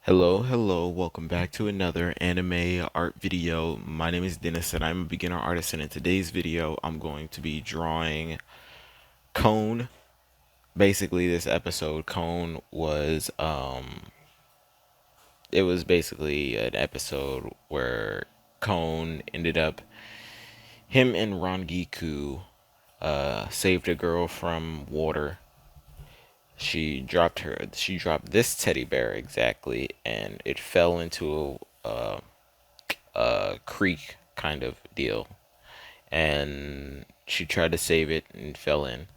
Hello, welcome back to another anime art video. My name is Dennis and I'm a beginner artist, and in today's video I'm going to be drawing Cone. Basically this episode, Cone was it was basically an episode where Cone ended up him and Rangiku saved a girl from water. She dropped this teddy bear exactly, and it fell into a creek kind of deal, and she tried to save it and fell in.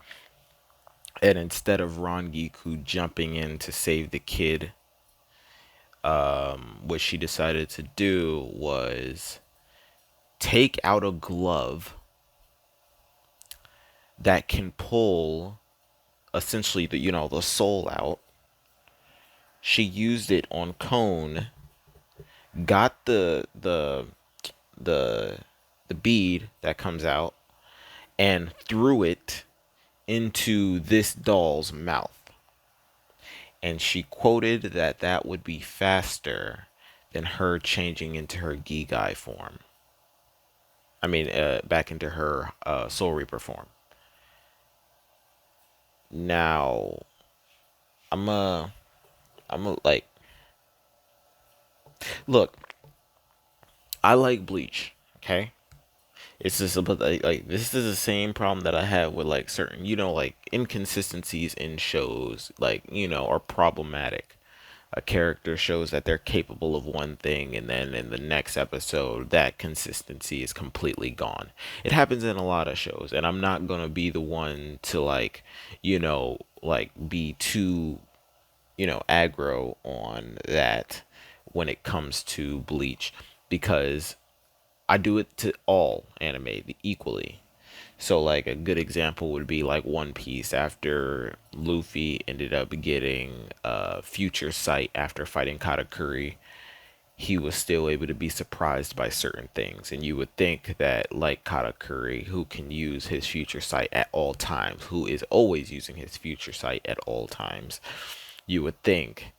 And instead of Ron Giku jumping in to save the kid, what she decided to do was take out a glove that can pull essentially the soul out. She used it on Cone, got the the bead that comes out, and threw it into this doll's mouth. And she quoted that that would be faster than her changing into her Gigai form. I mean, back into her Soul Reaper form. Now, I'm a, I'm a like, look, I like Bleach. Okay, it's just about like this is the same problem that I have with like certain like inconsistencies in shows, like are problematic. A character shows that they're capable of one thing, and then in the next episode that consistency is completely gone. It happens in a lot of shows, and I'm not going to be the one to like be too aggro on that when it comes to Bleach, because I do it to all anime equally. So like a good example would be like One Piece. After Luffy ended up getting future sight after fighting Katakuri, he was still able to be surprised by certain things. And you would think that like Katakuri, who can use his future sight at all times, who is always using his future sight at all times, you would think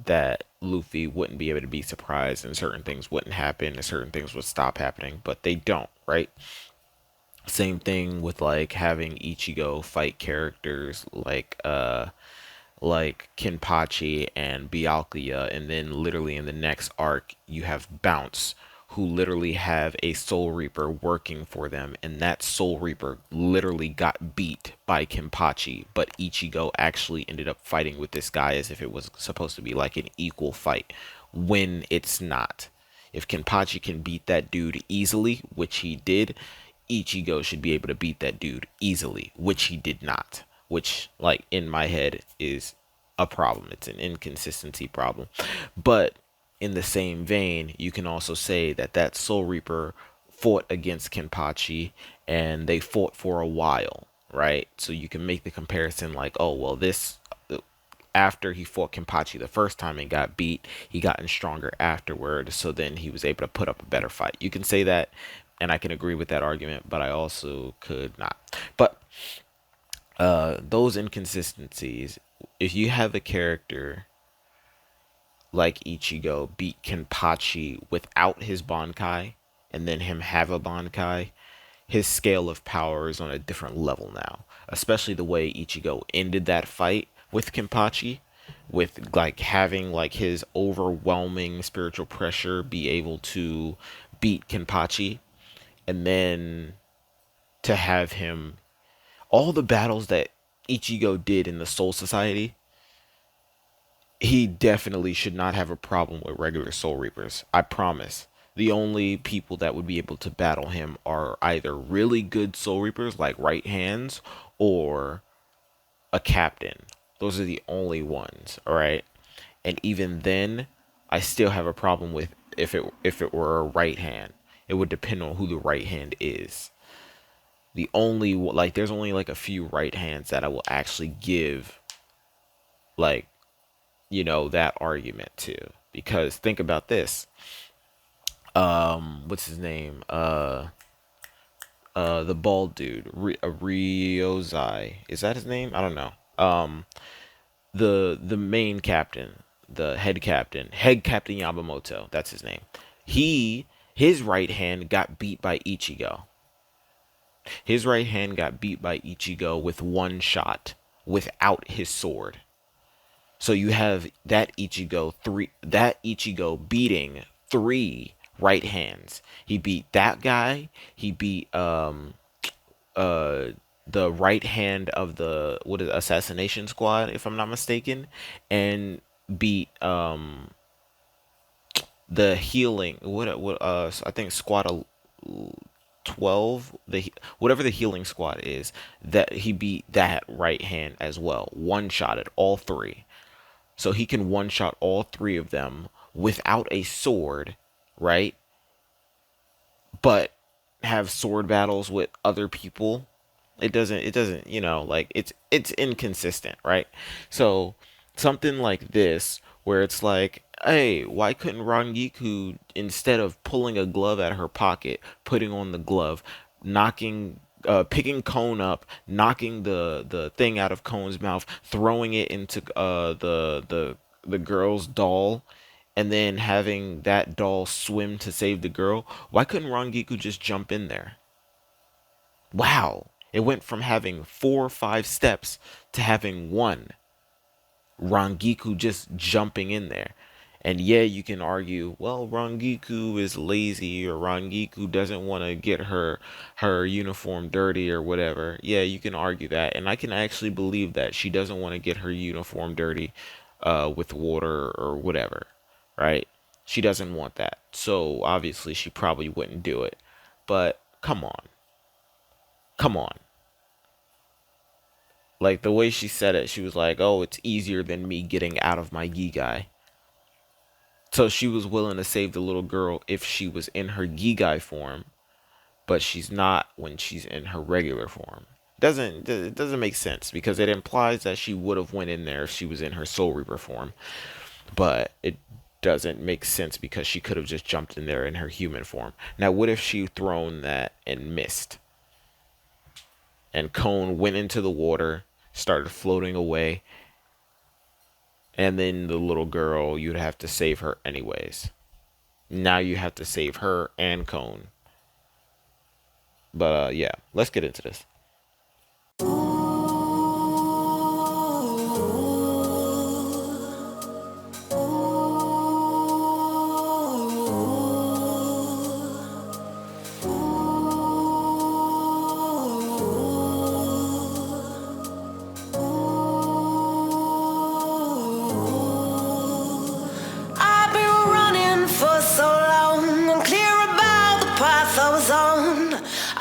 that Luffy wouldn't be able to be surprised and certain things wouldn't happen and certain things would stop happening, but they don't, right? Same thing with like having Ichigo fight characters like Kenpachi and Byakuya, and then literally in the next arc you have Bounce, who literally have a Soul Reaper working for them, and that Soul Reaper literally got beat by Kenpachi, but Ichigo actually ended up fighting with this guy as if it was supposed to be like an equal fight, when it's not. If Kenpachi can beat that dude easily, which he did, Ichigo should be able to beat that dude easily, which he did not. Which, like, in my head is a problem. It's an inconsistency problem. But in the same vein, you can also say that that Soul Reaper fought against Kenpachi, and they fought for a while, right? So you can make the comparison like, oh, well, this after he fought Kenpachi the first time and got beat, he gotten stronger afterward. So then he was able to put up a better fight. You can say that, and I can agree with that argument, but I also could not. But those inconsistencies, if you have a character like Ichigo beat Kenpachi without his Bankai, and then him have a Bankai, his scale of power is on a different level now. Especially the way Ichigo ended that fight with Kenpachi, with like having like his overwhelming spiritual pressure be able to beat Kenpachi, and then to have him all the battles that Ichigo did in the Soul Society, he definitely should not have a problem with regular Soul Reapers. I promise. The only people that would be able to battle him are either really good Soul Reapers, like right hands, or a captain. Those are the only ones, all right? And even then, I still have a problem with if it were a right hand. It would depend on who the right hand is. The only like there's only like a few right hands that I will actually give like that argument to, because think about this. What's his name? The bald dude, Ryozai. Is that his name? I don't know. The main captain, the head captain Yamamoto, that's his name. His right hand got beat by Ichigo. His right hand got beat by Ichigo with one shot without his sword. So you have that Ichigo beating three right hands. He beat that guy. He beat uh the right hand of the what is assassination squad, if I'm not mistaken, and beat the healing what I think squad 12, whatever the healing squad is, that he beat that right hand as well, one shot at all three. So he can one shot all three of them without a sword, right? But have sword battles with other people. It doesn't, like it's inconsistent, right? So something like this where it's like, hey, why couldn't Rangiku, instead of pulling a glove out of her pocket, putting on the glove, knocking picking Cone up, knocking the thing out of Cone's mouth, throwing it into the girl's doll, and then having that doll swim to save the girl? Why couldn't Rangiku just jump in there? Wow. It went from having 4 or 5 steps to having one. Rangiku just jumping in there. And yeah, you can argue, well, Rangiku is lazy, or Rangiku doesn't want to get her uniform dirty or whatever. Yeah, you can argue that, and I can actually believe that she doesn't want to get her uniform dirty with water or whatever, right? She doesn't want that. So obviously she probably wouldn't do it. But come on. Come on. Like the way she said it, she was like, "Oh, it's easier than me getting out of my Gigai." So she was willing to save the little girl if she was in her Gigai form, but she's not when she's in her regular form. It doesn't make sense because it implies that she would have went in there if she was in her Soul Reaper form, but it doesn't make sense because she could have just jumped in there in her human form. Now, what if she thrown that and missed? And Cone went into the water, started floating away, and then the little girl, you'd have to save her anyways. Now you have to save her and Cone. But yeah, let's get into this.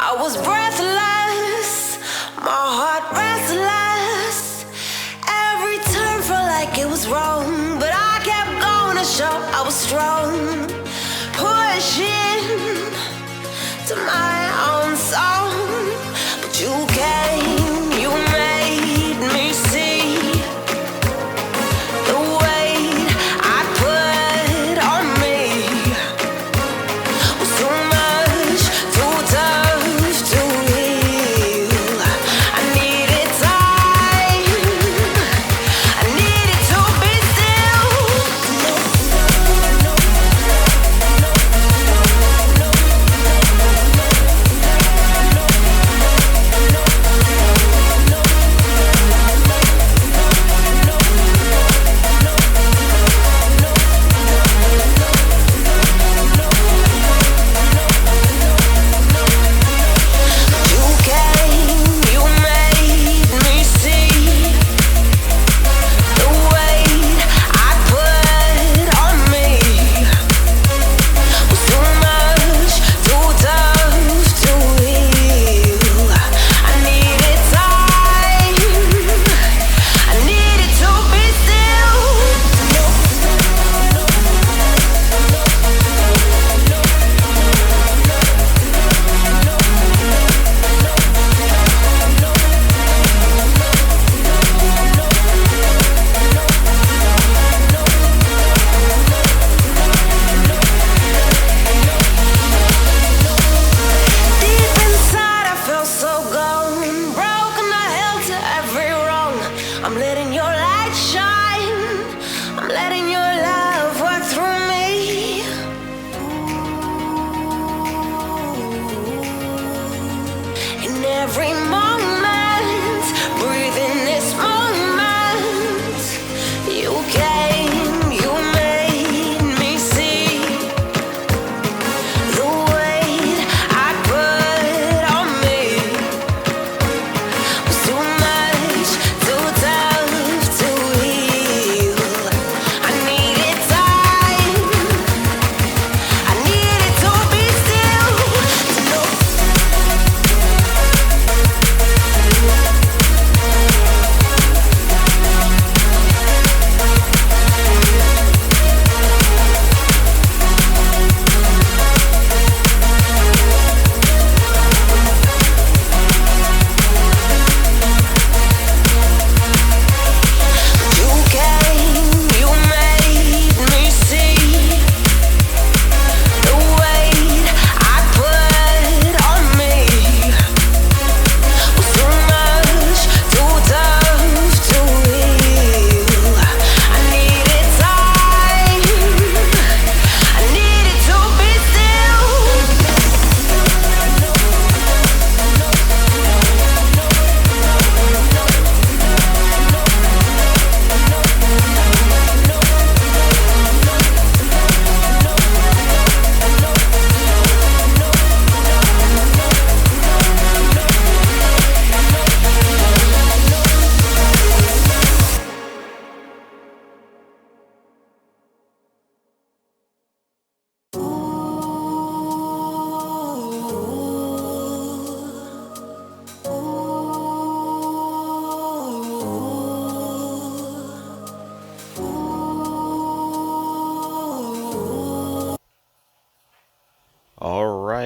I was breathless, my heart restless. Every turn felt like it was wrong, but I kept going to show I was strong. Pushing to my own song, but you came, you made me see the weight I put on me was too much, too tough to heal. I needed time, I needed to be still.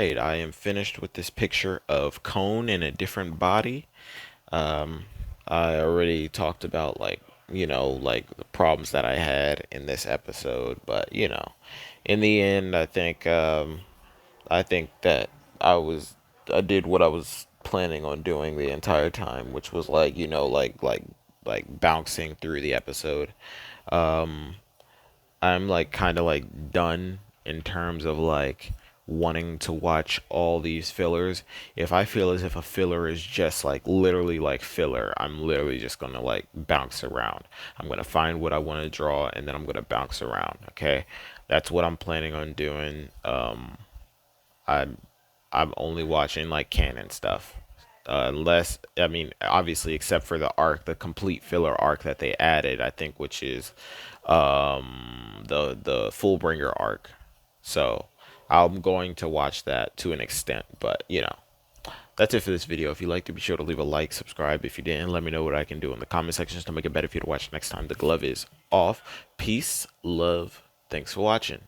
right, I am finished with this picture of Cone in a different body. Um, I already talked about like, like the problems that I had in this episode, but in the end, I think that I was I did what I was planning on doing the entire time, which was like, like bouncing through the episode. I'm like kind of like done in terms of like wanting to watch all these fillers. If I feel as if a filler is just like literally like filler, I'm literally just gonna like bounce around. I'm gonna find what I want to draw and then I'm gonna bounce around. Okay, that's what I'm planning on doing. I'm I'm only watching like canon stuff. Unless, I mean, obviously, except for the arc, the complete filler arc that they added, I think, which is the Fullbringer arc. So I'm going to watch that to an extent, but that's it for this video. If you liked it, be sure to leave a like, subscribe. If you didn't, let me know what I can do in the comment sections to make it better for you to watch next time. The glove is off. Peace, love. Thanks for watching.